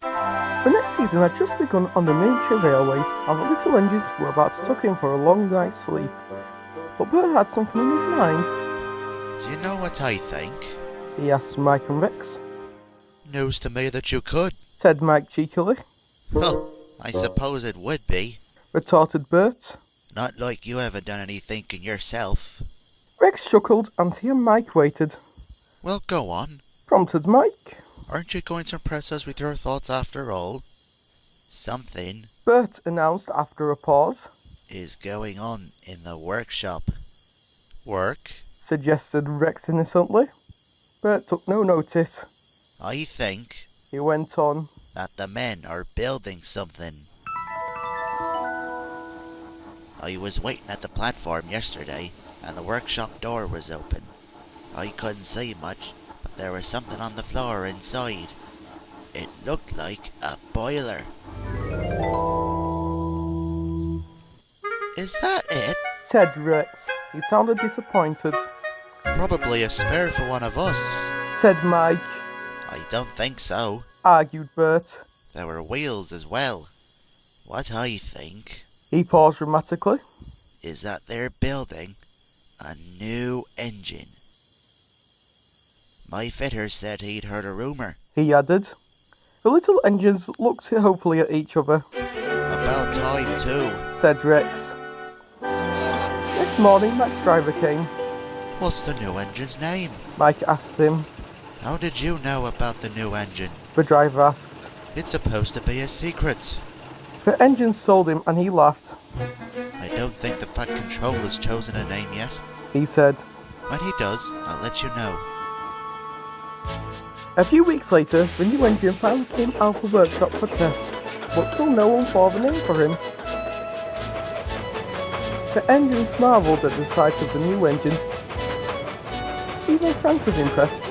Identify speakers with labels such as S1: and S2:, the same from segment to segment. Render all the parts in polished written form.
S1: The next season had just begun on the miniature railway, and the little engines were about to tuck in for a long night's sleep. But Bert had something in his mind.
S2: Do you know what I think?
S1: He asked Mike and Rex.
S2: News to me that you could.
S1: Said Mike cheekily.
S2: Well, I suppose it would be.
S1: Retorted Bert.
S2: Not like you ever done any thinking yourself.
S1: Rex chuckled, and he and Mike waited.
S2: Well, go on.
S1: Prompted Mike.
S2: Aren't you going to impress us with your thoughts after all? Something
S1: Bert announced after a pause.
S2: is going on in the workshop. Work?
S1: Suggested Rex innocently. Bert took no notice.
S2: I think
S1: He went on.
S2: that the men are building something. I was waiting at the platform yesterday, and the workshop door was open. I couldn't see much, but there was something on the floor inside. It looked like a boiler. Is that it?
S1: Said Rex. He sounded disappointed.
S2: Probably a spare for one of us.
S1: Said Mike.
S2: I don't think so.
S1: Argued Bert.
S2: There were wheels as well. What I think
S1: He paused dramatically.
S2: is that they're building a new engine. My fitter said he'd heard a rumour.
S1: He added. The little engines looked hopefully at each other.
S2: About time too.
S1: Said Rex. Next morning, Mac's driver came.
S2: What's the new engine's name?
S1: Mike asked him.
S2: How did you know about the new engine?
S1: The driver asked.
S2: It's supposed to be a secret.
S1: The engine sold him, and he laughed.
S2: I don't think the Fat Controller's chosen a name yet.
S1: He said.
S2: When he does, I'll let you know.
S1: A few weeks later, the new engine finally came out of the workshop for tests, but still no one thought of a name for him. The engines marvelled at the sight of the new engine. Even Frank was impressed.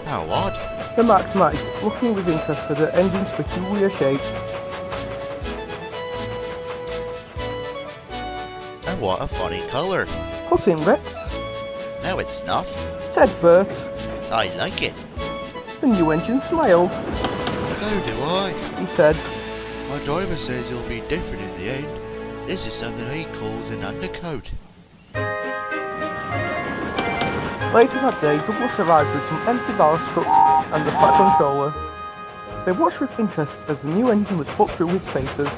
S2: How odd.
S1: Remarked Mike, looking with interest at the engine's peculiar shape.
S2: And what a funny colour.
S1: Put in Rex.
S2: No, it's not.
S1: Said Bert.
S2: I like it.
S1: The new engine smiled.
S2: So do I.
S1: He said.
S2: My driver says it'll be different in the end. This is something he calls an undercoat.
S1: Later that day, Douglas arrived with some empty ballast trucks and the Fat Controller. They watched with interest as the new engine was put through his paces.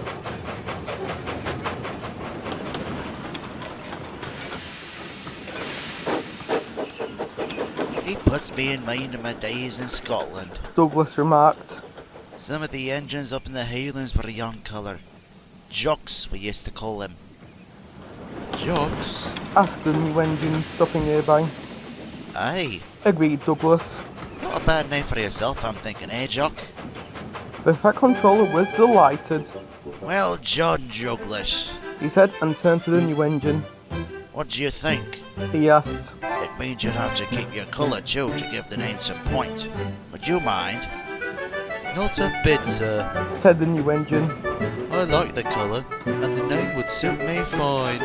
S2: He puts me in mind of my days in Scotland.
S1: Douglas remarked.
S2: Some of the engines up in the Highlands were a young colour. Jocks, we used to call them. Jocks?
S1: Asked the new engine, stopping nearby.
S2: Aye.
S1: Agreed Douglas.
S2: Not a bad name for yourself, I'm thinking, eh, Jock?
S1: The Fat Controller was delighted.
S2: Well done, Douglas.
S1: He said and turned to the new engine.
S2: What do you think?
S1: He asked.
S2: It means you'd have to keep your colour too to give the name some point. Would you mind? Not a bit, sir.
S1: Said the new engine.
S2: I like the colour, and the name would suit me fine.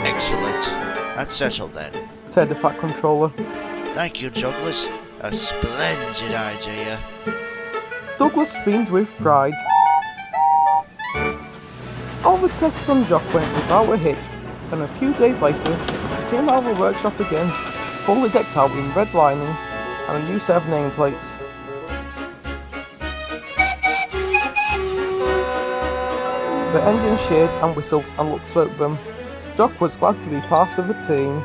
S2: Excellent. That's settled then.
S1: Said the Fat Controller.
S2: Thank you, Douglas. A splendid idea.
S1: Douglas beamed with pride. All the tests on Jock went without a hitch, and a few days later, he came out of the workshop again, fully decked out in red lining and a new set of nameplates. The engine sheared and whistled and looked at them. Jock was glad to be part of the team.